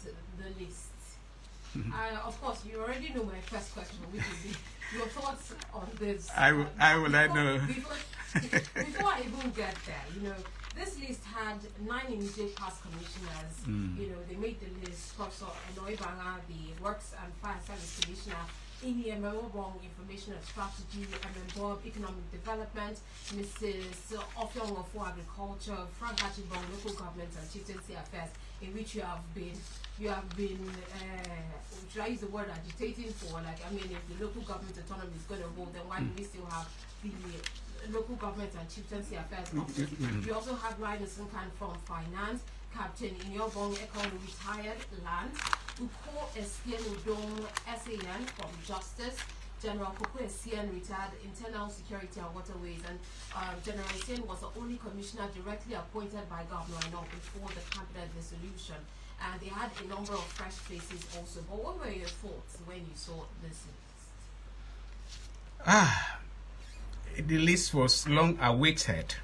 the list. Of course, you already know my first question, which is your thoughts on this. I will know. Before I even get there, this list had 9 immediate past commissioners. They made the list. Professor Eloy Banga, the Works and Fire Service Commissioner, Amy Emerobong, Information and Strategy, Bob, Economic Development, Mrs. Ofyong for Agriculture, Frank Achibong, Local Government and Chieftaincy Affairs, in which you have been, should I use the word agitating for? If the local government autonomy is going to hold, then why do we still have the local government and chieftaincy affairs office? You also have Ryan Sinkan from Finance, Captain Inyobong Ekon, retired land, Uko Esien Udom SAN from Justice, General Koko Esien, retired Internal Security and Waterways, and General Esien was the only commissioner directly appointed by Governor Eno before the cabinet dissolution. And they had a number of fresh faces also. But what were your thoughts when you saw this list? The list was long awaited.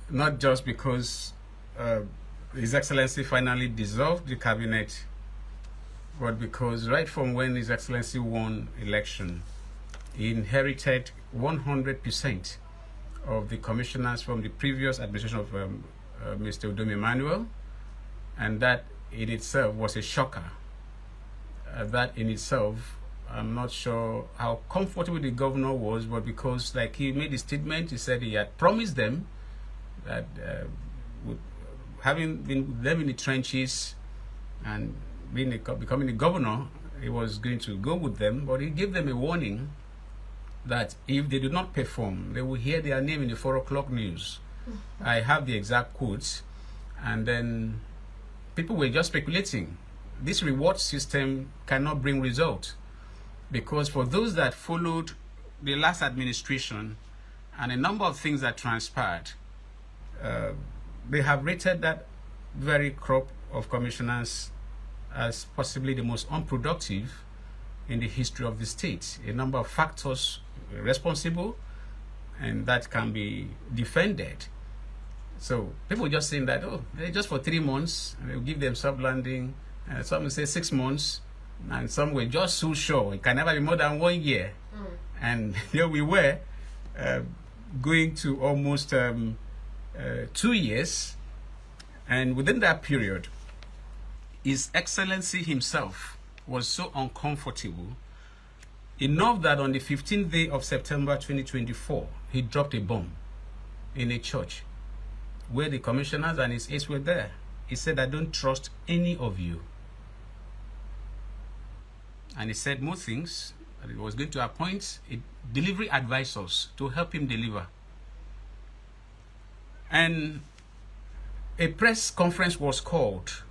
Not just because His Excellency finally dissolved the cabinet, but because right from when His Excellency won election, he inherited 100% of the commissioners from the previous administration of Mr. Udom Emmanuel, and that in itself was a shocker. That in itself, I'm not sure how comfortable the governor was, but because he made a statement, he said he had promised them that having been with them in the trenches and becoming a governor, he was going to go with them, but he gave them a warning that if they do not perform, they will hear their name in the 4 o'clock news. I have the exact quotes, and then people were just speculating. This reward system cannot bring result, because for those that followed the last administration and a number of things that transpired, they have rated that very crop of commissioners as possibly the most unproductive in the history of the state. A number of factors responsible, and that can be defended. So people were just saying that, they're just for 3 months, and they'll give them sub-landing. Some will say 6 months, and some were just so sure it can never be more than 1 year. And here we were going to almost 2 years, and within that period, His Excellency himself was so uncomfortable enough that on the 15th day of September 2024, he dropped a bomb in a church where the commissioners and his aides were there. He said, "I don't trust any of you." And he said more things, that he was going to appoint delivery advisors to help him deliver. And a press conference was called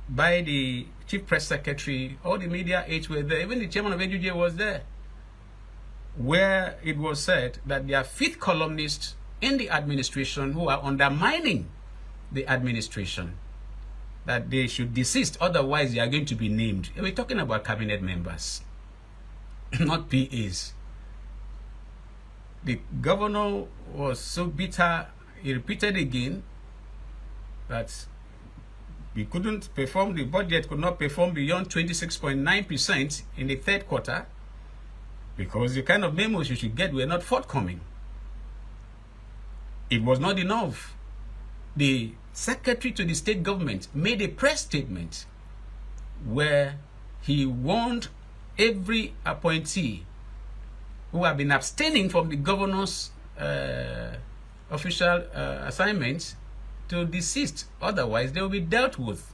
by the chief press secretary. All the media aides were there. Even the chairman of AUJ was there, where it was said that there are 5th columnists in the administration who are undermining the administration, that they should desist, otherwise they are going to be named. We're talking about cabinet members, not PAs. The governor was so bitter, he repeated again that we couldn't perform, the budget could not perform beyond 26.9% in the 3rd quarter, because the kind of memos you should get were not forthcoming. It was not enough. The secretary to the state government made a press statement where he warned every appointee who have been abstaining from the governor's official assignments to desist, otherwise they will be dealt with.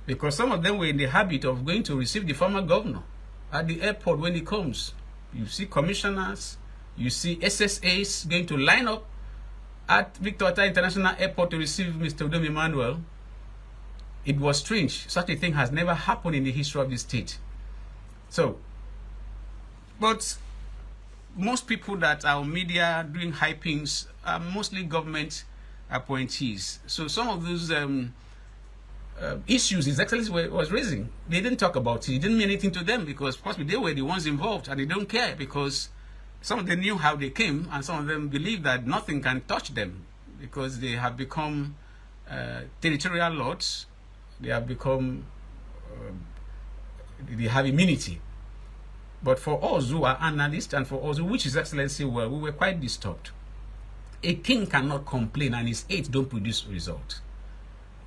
Because some of them were in the habit of going to receive the former governor at the airport when he comes. You see commissioners, you see SSAs going to line up at Victor Ota International Airport to receive Mr. Udom Emmanuel. It was strange. Such a thing has never happened in the history of the state. So, but most people that are on media doing hypings are mostly government appointees. So some of those issues His Excellency was raising, they didn't talk about it. It didn't mean anything to them, because possibly they were the ones involved, and they don't care, because some of them knew how they came, and some of them believe that nothing can touch them because they have become territorial lords they have become, they have immunity. But for us who are analysts and for us who wish His Excellency well, we were quite disturbed. A king cannot complain and his aides don't produce result.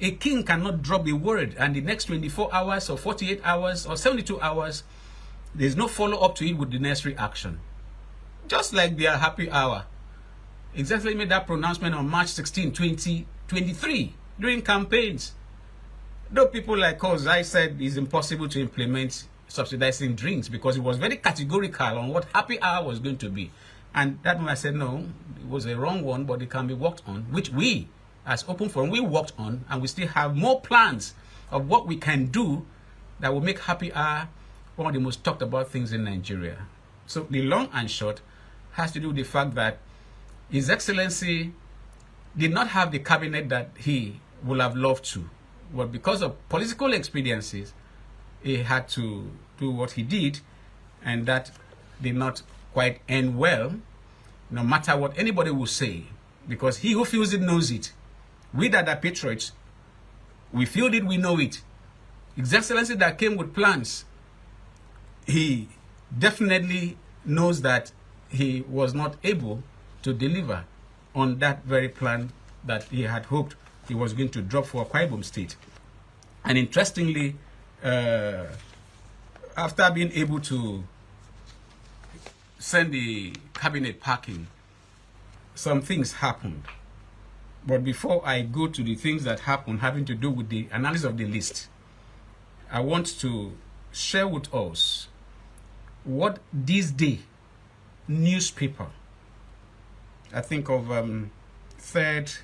A king cannot drop a word and the next 24 hours or 48 hours or 72 hours, there's no follow-up to it with the necessary action. Just like their happy hour. Exactly made that pronouncement on March 16, 2023 during campaigns. Though people like us, I said it's impossible to implement subsidizing drinks because it was very categorical on what happy hour was going to be. And that one I said, no, it was a wrong one, but it can be worked on, which we, as Open Forum, we worked on, and we still have more plans of what we can do that will make happy hour one of the most talked about things in Nigeria. So the long and short has to do with the fact that His Excellency did not have the cabinet that he would have loved to. But because of political expediencies, he had to do what he did, and that did not quite end well, no matter what anybody will say, because he who feels it knows it. We that are patriots, we feel it, we know it. His Excellency that came with plans, he definitely knows that he was not able to deliver on that very plan that he had hoped he was going to drop for Akwa Ibom State. And interestingly, after being able to send the cabinet packing, some things happened. But before I go to the things that happened having to do with the analysis of the list, I want to share with us what this day newspaper, I think of 3rd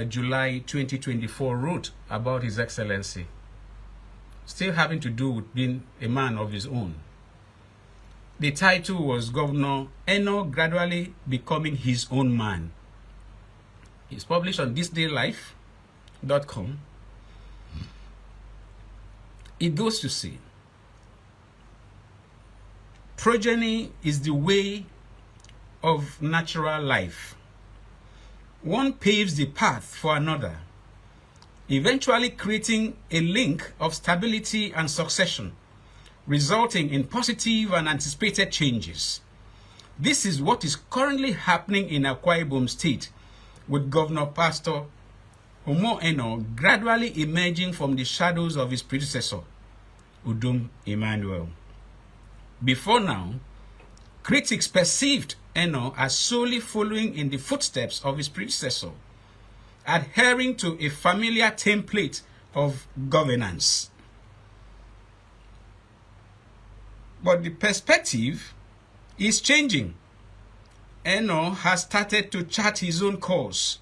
July 2024, wrote about His Excellency, still having to do with being a man of his own. The title was Governor Eno Gradually Becoming His Own Man. It's published on thisdaylife.com. It goes to say, progeny is the way of natural life. One paves the path for another, eventually creating a link of stability and succession, resulting in positive and anticipated changes. This is what is currently happening in Akwa Ibom State, with Governor Pastor Omo Eno gradually emerging from the shadows of his predecessor, Udom Emmanuel. Before now, critics perceived Eno as solely following in the footsteps of his predecessor, adhering to a familiar template of governance. But the perspective is changing. Eno has started to chart his own course,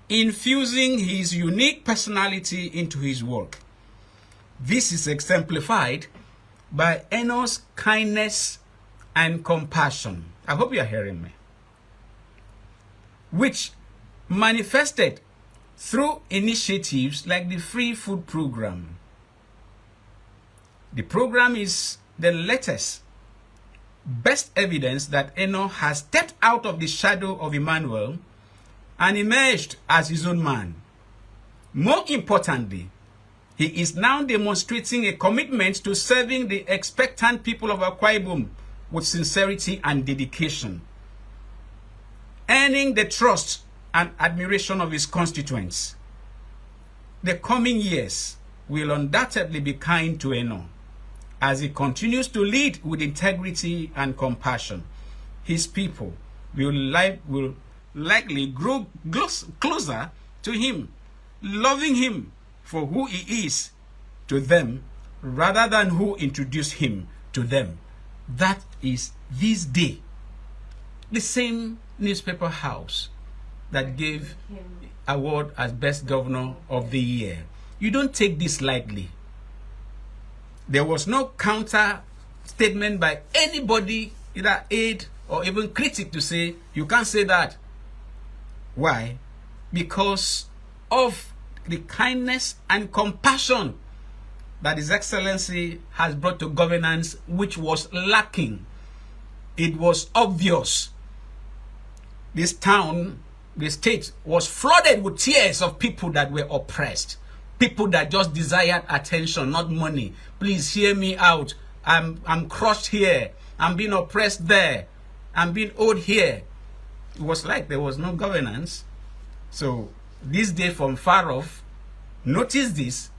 infusing his unique personality into his work. This is exemplified by Eno's kindness and compassion. I hope you are hearing me. Which manifested through initiatives like the Free Food Program. The program is the latest, best evidence that Eno has stepped out of the shadow of Emmanuel and emerged as his own man. More importantly, he is now demonstrating a commitment to serving the expectant people of Akwa Ibom with sincerity and dedication, earning the trust and admiration of his constituents. The coming years will undoubtedly be kind to Eno as he continues to lead with integrity and compassion. His people will likely grow closer to him, loving him for who he is to them rather than who introduced him to them. That is this day. The same newspaper house that gave award as best governor of the year. You don't take this lightly. There was no counter statement by anybody, either aide or even critic, to say you can't say that. Why? Because of the kindness and compassion that His Excellency has brought to governance, which was lacking. It was obvious. This town, the state, was flooded with tears of people that were oppressed. people that just desired attention, not money. Please hear me out. I'm crushed here. I'm being oppressed there. I'm being owed here. It was like there was no governance. So this day from far off noticed this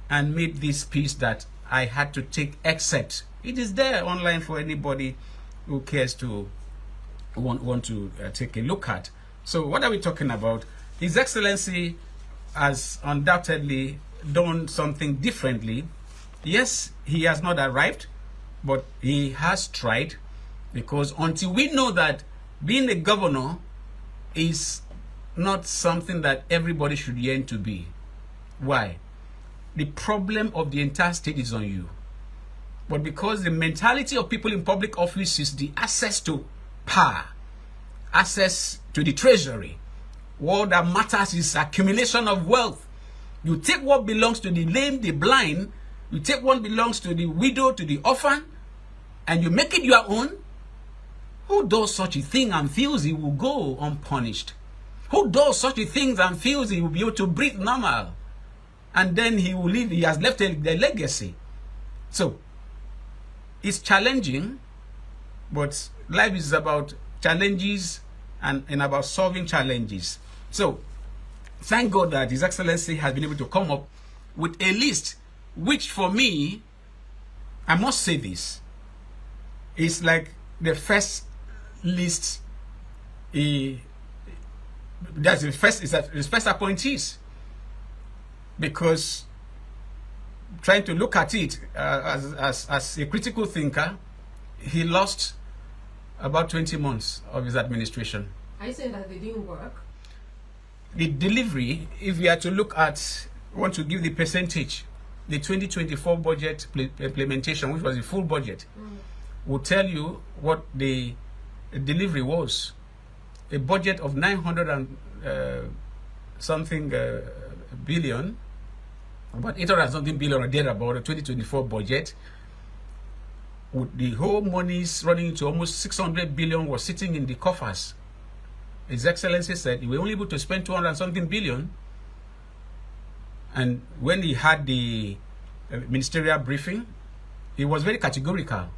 and made this piece that I had to take except. It is there online for anybody who cares to want to take a look at. So what are we talking about? His Excellency has undoubtedly done something differently. Yes, he has not arrived, but he has tried, because until we know that being a governor is not something that everybody should yearn to be. Why? The problem of the entire state is on you. But because the mentality of people in public office is the access to power, access to the treasury, all that matters is accumulation of wealth. You take what belongs to the lame, the blind, you take what belongs to the widow, to the orphan, and you make it your own. Who does such a thing and feels he will go unpunished? Who does such a thing and feels he will be able to breathe normal? And then he will leave, he has left a legacy. So, it's challenging, but life is about challenges and about solving challenges. So, thank God that His Excellency has been able to come up with a list, which for me, I must say this, is like the first list, that's the first appointees. Because trying to look at it as a critical thinker, he lost about 20 months of his administration. Are you saying that they didn't work? The delivery, if we are to look at, want to give the percentage, the 2024 budget implementation, which was the full budget, will tell you what the delivery was. A budget of 900 and something billion, about 800 something billion or thereabout, a 2024 budget, with the whole monies running into almost 600 billion was sitting in the coffers. His Excellency said we were only able to spend 200 something billion. And when he had the ministerial briefing, he was very categorical.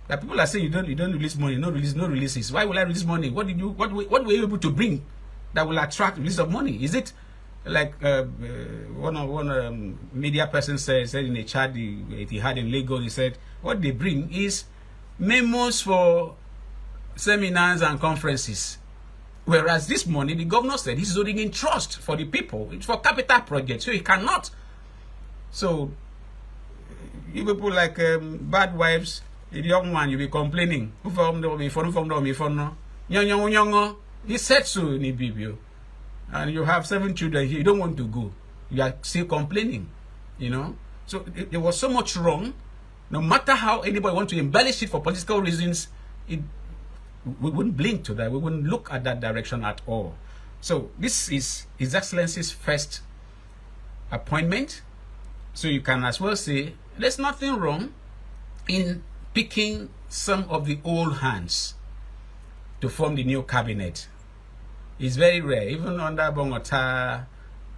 That people are saying you don't release money, no releases. Why will I release money? What were you able to bring that will attract release of money? Is it like one media person said in a chat he had in Lagos? He said what they bring is memos for seminars and conferences, whereas this money the governor said he's holding in trust for the people. It's for capital projects, so he cannot. So you people like bad wives, the young man, you be complaining. He said so in Ibibio. And you have 7 children here, you don't want to go. You are still complaining, you know. So there was so much wrong. No matter how anybody wants to embellish it for political reasons, we wouldn't blink to that. We wouldn't look at that direction at all. So this is His Excellency's first appointment. So you can as well say there's nothing wrong in picking some of the old hands to form the new cabinet. It's very rare, even under Bongota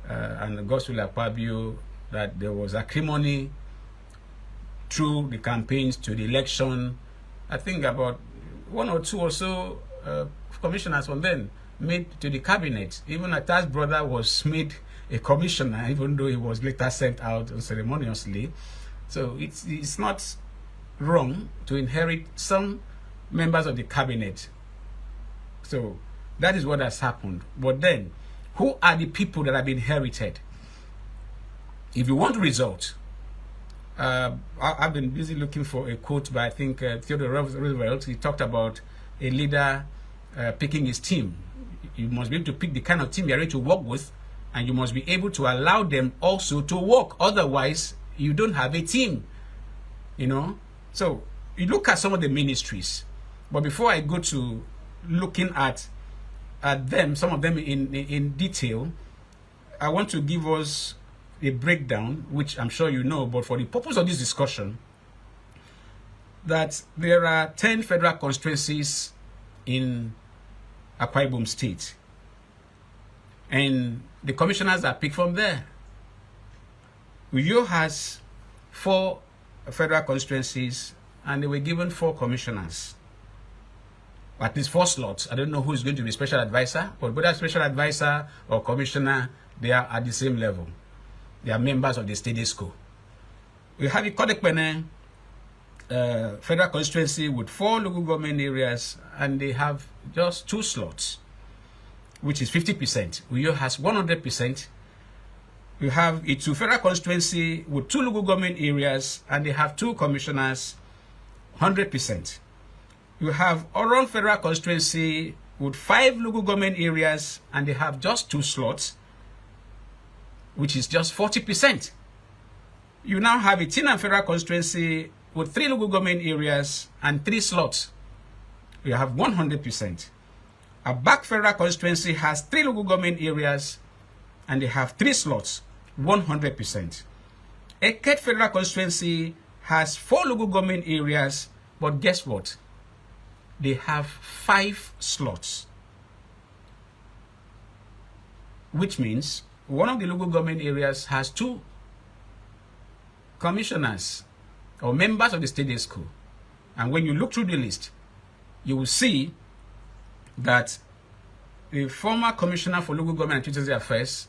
and Godswill Akpabio, that there was acrimony through the campaigns to the election. I think about 1 or 2 or so commissioners from then made to the cabinet. Even Atta's brother was made a commissioner, even though he was later sent out unceremoniously. So it's not wrong to inherit some members of the cabinet. So that is what has happened. But then, who are the people that have been inherited? If you want results, I've been busy looking for a quote by, I think, Theodore Roosevelt. He talked about a leader picking his team. You must be able to pick the kind of team you're ready to work with, and you must be able to allow them also to work. Otherwise, you don't have a team, you know. So, you look at some of the ministries. But before I go to looking at them, some of them in detail, I want to give us a breakdown, which I'm sure you know, but for the purpose of this discussion, that there are 10 federal constituencies in Akwa Ibom State, and the commissioners are picked from there. Uyo has 4 federal constituencies, and they were given 4 commissioners. At least 4 slots. I don't know who is going to be special advisor, but whether special advisor or commissioner, they are at the same level. They are members of the state school. We have a Kodekpene federal constituency with 4 local government areas, and they have just 2 slots, which is 50%. Uyo has 100%. We have a 2 federal constituency with 2 local government areas, and they have 2 commissioners, 100%. You have Oron federal constituency with 5 local government areas, and they have just 2 slots, which is just 40%. You now have a Tinam federal constituency with 3 local government areas and 3 slots. You have 100%. Abak federal constituency has 3 local government areas, and they have 3 slots, 100%. Eket federal constituency has 4 local government areas, but guess what? They have 5 slots, which means one of the local government areas has 2 commissioners or members of the state school. And when you look through the list, you will see that the former commissioner for local government and community affairs,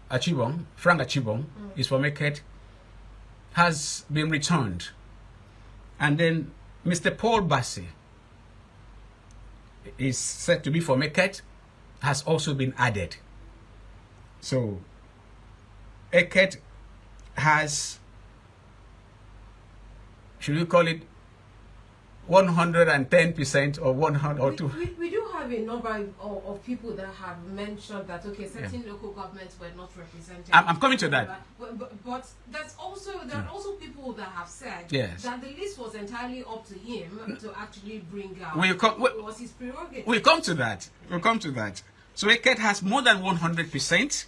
Achibong, Frank Achibong, is from Eket, has been returned. And then Mr. Paul Bassi is said to be from Eket, has also been added. So Eket has, should we call it 110% or 100 or 2? We do have a number of people that have mentioned that, okay, certain local governments were not represented. I'm coming to that. But that's also, there are also people that have said that the list was entirely up to him to actually bring out. It was his prerogative. We'll come to that. We'll come to that. So Eket has more than 100%.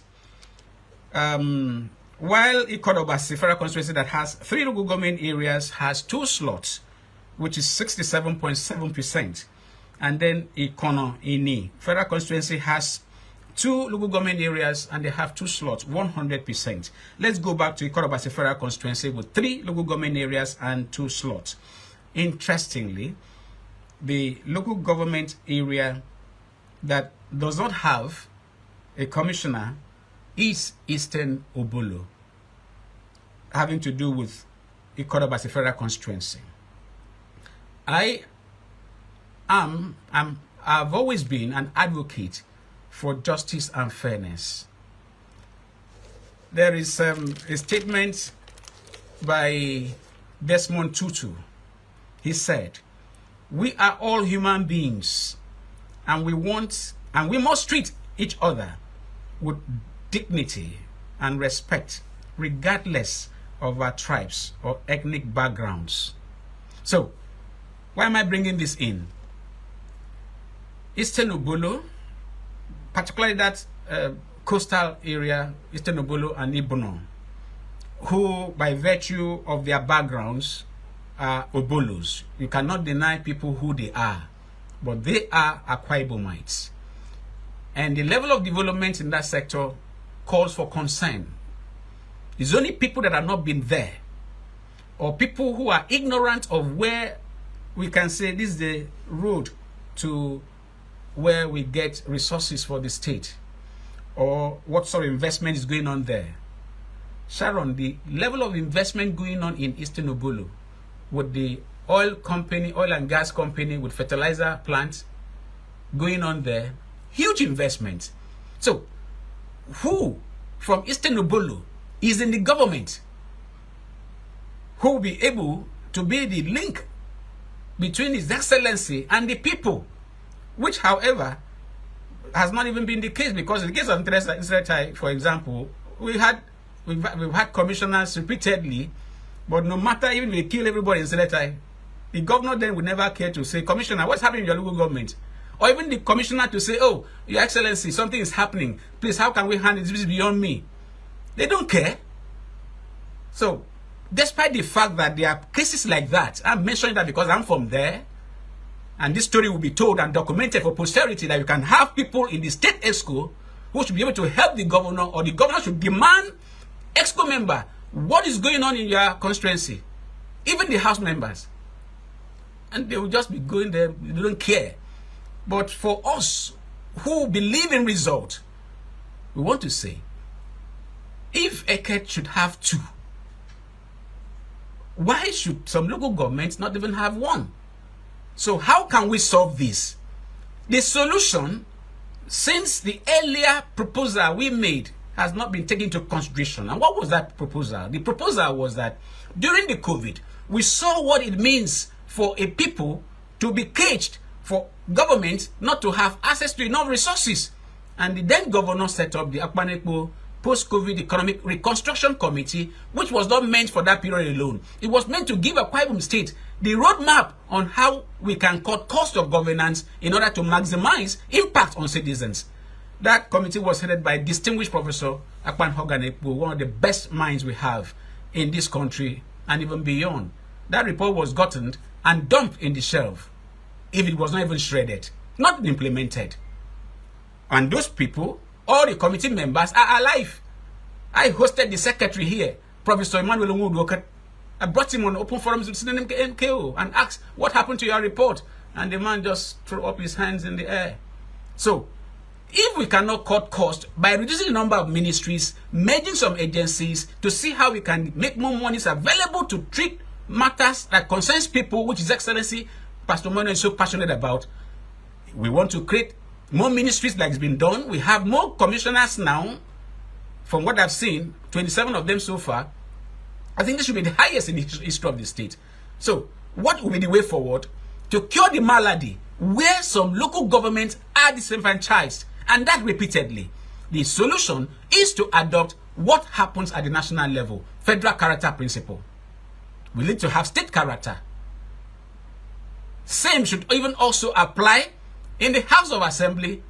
While Ikodobasi federal constituency that has 3 local government areas has 2 slots, which is 67.7%. And then Ikono Ini federal constituency has 2 local government areas, and they have 2 slots, 100%. Let's go back to Ikodobasi federal constituency with 3 local government areas and 2 slots. Interestingly, the local government area that does not have a commissioner is Eastern Obolo, having to do with Ikodobasi federal constituency. I've always been an advocate for justice and fairness. There is a statement by Desmond Tutu. He said, "We are all human beings, and we must treat each other with dignity and respect, regardless of our tribes or ethnic backgrounds." So, why am I bringing this in? Eastern Obolo, particularly that coastal area, Eastern Obolo and Ibono, who by virtue of their backgrounds are Obolos. You cannot deny people who they are, but they are Akwa Ibomites. And the level of development in that sector calls for concern. It's only people that have not been there, or people who are ignorant of where we can say this is the road to where we get resources for the state, or what sort of investment is going on there. Sharon, the level of investment going on in Eastern Obolo with the oil and gas company with fertilizer plant going on there, huge investment. So, who from Eastern Obolo is in the government who will be able to be the link between His Excellency and the people, which, however, has not even been the case, because in the case of Nseretai, for example, we've had commissioners repeatedly, but no matter, even if they kill everybody in Nseretai, the governor then would never care to say, "Commissioner, what's happening in your local government?" Or even the commissioner to say, "Oh, Your Excellency, something is happening. Please, how can we handle this? This is beyond me." They don't care. So, despite the fact that there are cases like that, I'm mentioning that because I'm from there, and this story will be told and documented for posterity, that you can have people in the state school who should be able to help the governor, or the governor should demand EXCO member, what is going on in your constituency? Even the house members. And they will just be going there, they don't care. But for us who believe in result, we want to say, if Eket should have 2, why should some local governments not even have 1? So how can we solve this? The solution, since the earlier proposal we made has not been taken into consideration. And what was that proposal? The proposal was that during the COVID, we saw what it means for a people to be caged, for government not to have access to enough resources. And the then governor set up the Akpan-Ekpo Post-COVID Economic Reconstruction Committee, which was not meant for that period alone. It was meant to give Akwa Ibom State the roadmap on how we can cut cost of governance in order to maximize impact on citizens. That committee was headed by distinguished Professor Akpan Ekpo, one of the best minds we have in this country and even beyond. That report was gotten and dumped in the shelf, if it was not even shredded, not implemented. And those people, all the committee members, are alive. I hosted the secretary here, Professor Emmanuel Onwudoka. I brought him on open forums with MKO and asked, what happened to your report? And the man just threw up his hands in the air. So, if we cannot cut costs by reducing the number of ministries, merging some agencies to see how we can make more monies available to treat matters that concerns people, which His Excellency Pastor Moino is so passionate about, we want to create more ministries like it's been done. We have more commissioners now. From what I've seen, 27 of them so far. I think this should be the highest in the history of the state. So, what will be the way forward to cure the malady where some local governments are disenfranchised, and that repeatedly? The solution is to adopt what happens at the national level, federal character principle. We need to have state character. Same should even also apply in the House of Assembly,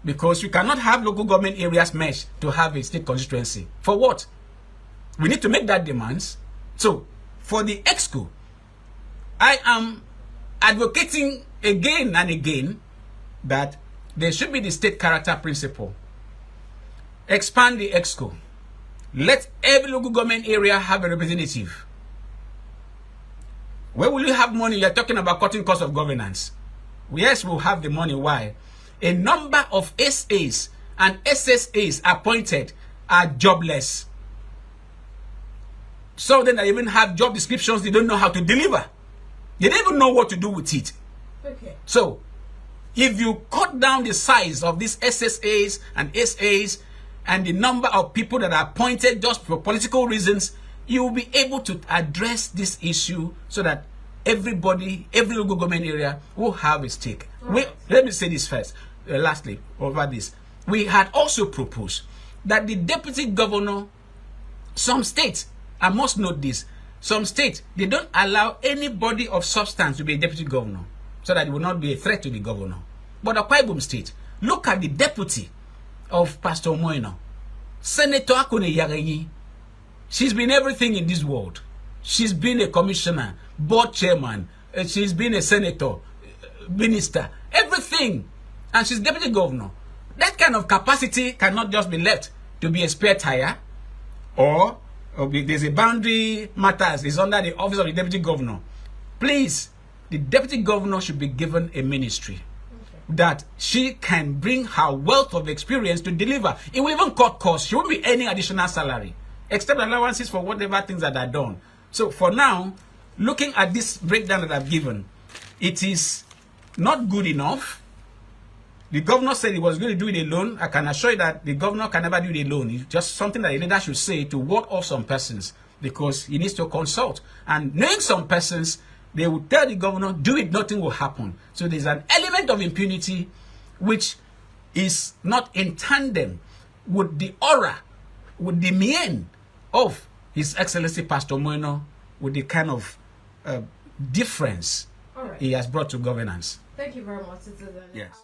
because you cannot have local government areas meshed to have a state constituency. For what? We need to make that demands. So, for the EXCO, I am advocating again and again that there should be the state character principle. Expand the EXCO. Let every local government area have a representative. Where will you have money? You're talking about cutting cost of governance. Yes, we'll have the money. Why? A number of SAs and SSAs appointed are jobless. Some of them that even have job descriptions, they don't know how to deliver. They don't even know what to do with it. Okay. So, if you cut down the size of these SSAs and SAs and the number of people that are appointed just for political reasons, you will be able to address this issue so that everybody, every local government area will have a stake. Right. Let me say this first, lastly, over this. We had also proposed that the deputy governor, some states, I must note this, some states, they don't allow anybody of substance to be a deputy governor so that it will not be a threat to the governor. But Akwa Ibom State, look at the deputy of Pastor Moino, Senator Akune Yarenyi. She's been everything in this world. She's been a commissioner, board chairman, she's been a senator, minister, everything. And she's deputy governor. That kind of capacity cannot just be left to be a spare tire, or there's a boundary matters, is under the office of the deputy governor. Please, the deputy governor should be given a ministry that she can bring her wealth of experience to deliver. It will even cut costs. She won't be earning additional salary, except allowances for whatever things that are done. So for now, looking at this breakdown that I've given, it is not good enough. The governor said he was going to do it alone. I can assure you that the governor can never do it alone. It's just something that a leader should say to ward off some persons, because he needs to consult. And knowing some persons, they will tell the governor, do it, nothing will happen. So there's an element of impunity which is not in tandem with the aura, with the mien of His Excellency Pastor Moino, with the kind of difference he has brought to governance. Thank you very much, Citizen. Yes.